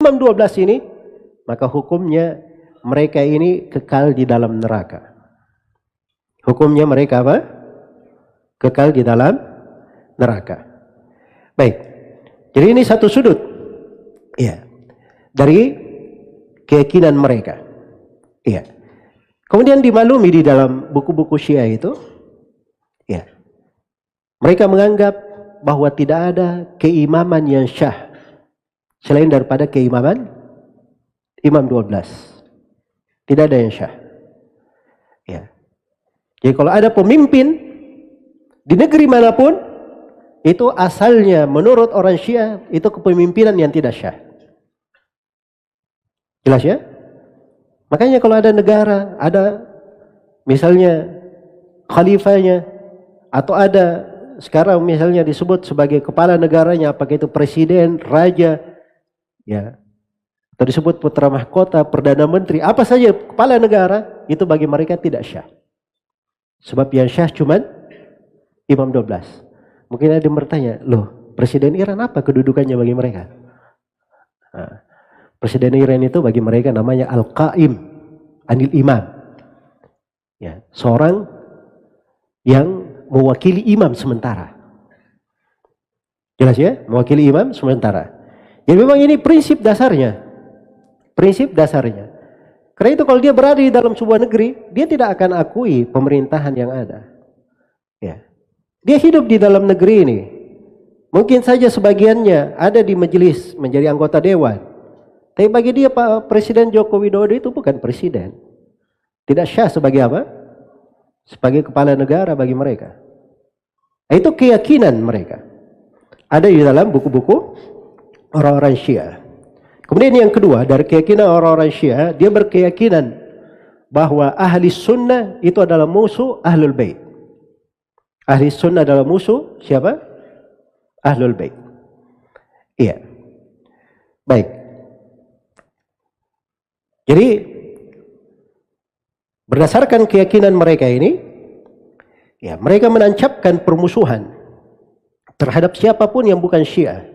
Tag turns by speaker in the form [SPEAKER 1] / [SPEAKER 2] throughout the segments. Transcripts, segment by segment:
[SPEAKER 1] imam 12 ini, maka hukumnya mereka ini kekal di dalam neraka. Hukumnya mereka apa? Kekal di dalam neraka. Baik. Jadi ini satu sudut. Iya. Dari keyakinan mereka. Iya. Kemudian dimaklumi di dalam buku-buku Syiah itu, ya. Mereka menganggap bahwa tidak ada keimaman yang syah selain daripada keimaman Imam 12. Tidak ada yang syah. Ya. Jadi kalau ada pemimpin di negeri manapun, itu asalnya menurut orang Syiah itu kepemimpinan yang tidak syah. Jelas ya? Makanya kalau ada negara, ada misalnya khalifahnya, atau ada sekarang misalnya disebut sebagai kepala negaranya, apakah itu presiden, raja, ya, atau disebut putra mahkota, perdana menteri, apa saja kepala negara, itu bagi mereka tidak syah. Sebab yang syah cuman Imam 12. Mungkin ada yang bertanya, loh presiden Iran apa kedudukannya bagi mereka? Nah, presiden Iran itu bagi mereka namanya Al-Qaim Anil Imam. Ya, seorang yang mewakili imam sementara. Jelas ya? Mewakili imam sementara. Jadi memang ini prinsip dasarnya. Prinsip dasarnya. Karena itu kalau dia berada di dalam sebuah negeri, dia tidak akan akui pemerintahan yang ada. Ya. Dia hidup di dalam negeri ini. Mungkin saja sebagiannya ada di majelis menjadi anggota dewan. Tapi bagi dia Pak Presiden Joko Widodo itu bukan presiden. Tidak syah sebagai apa? Sebagai kepala negara bagi mereka. Itu keyakinan mereka. Ada di dalam buku-buku orang-orang Syiah. Kemudian yang kedua, dari keyakinan orang-orang Syiah, dia berkeyakinan bahwa ahli sunnah itu adalah musuh ahlul bait. Ahli sunnah adalah musuh siapa? Ahlul bait. Iya. Baik. Jadi berdasarkan keyakinan mereka ini, ya, mereka menancapkan permusuhan terhadap siapapun yang bukan Syiah.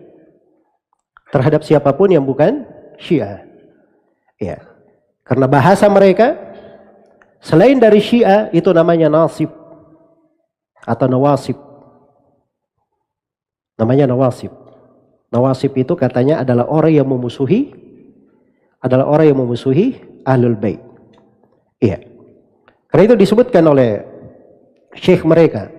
[SPEAKER 1] Terhadap siapapun yang bukan Syiah. Ya. Karena bahasa mereka selain dari Syiah itu namanya nasib atau nawasib. Namanya nawasib. Nawasib itu katanya adalah orang yang memusuhi Ahlul Bait. Iya. Karena itu disebutkan oleh syekh mereka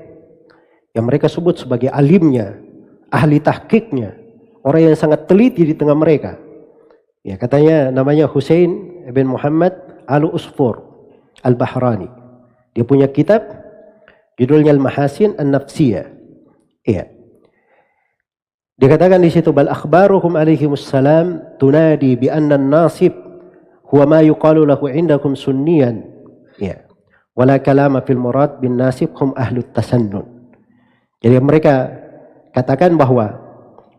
[SPEAKER 1] yang mereka sebut sebagai alimnya, ahli tahqiqnya, orang yang sangat teliti di tengah mereka. Ya, katanya namanya Husain bin Muhammad Al-Usfur Al-Bahrani. Dia punya kitab judulnya Al-Mahasin An-Nafsiyah. Iya. Dikatakan di situ bal akhbaruhum alaihimussalam tunadi bi anna an-nasib huwa ma yuqalu lahu indakum sunniyan. Ya. Wala kalama fil murad bin nasib hum ahlut tasannun. Jadi mereka katakan bahwa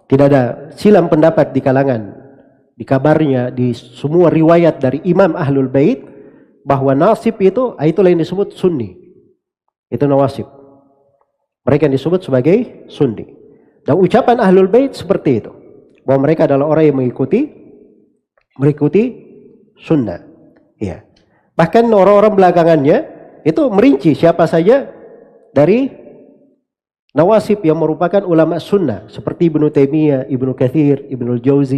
[SPEAKER 1] tidak ada silam pendapat di kalangan, di kabarnya, di semua riwayat dari Imam Ahlul Bait bahwa nasib itulah yang disebut sunni. Itu nawasib. Mereka yang disebut sebagai sunni. Dan ucapan Ahlul Bait seperti itu. Bahwa mereka adalah orang yang mengikuti sunnah. Ya. Bahkan orang-orang belakangannya itu merinci siapa saja dari nawasib yang merupakan ulama sunnah seperti Ibnu Taimiyah, Ibnu Katsir, Ibnu Jauzi,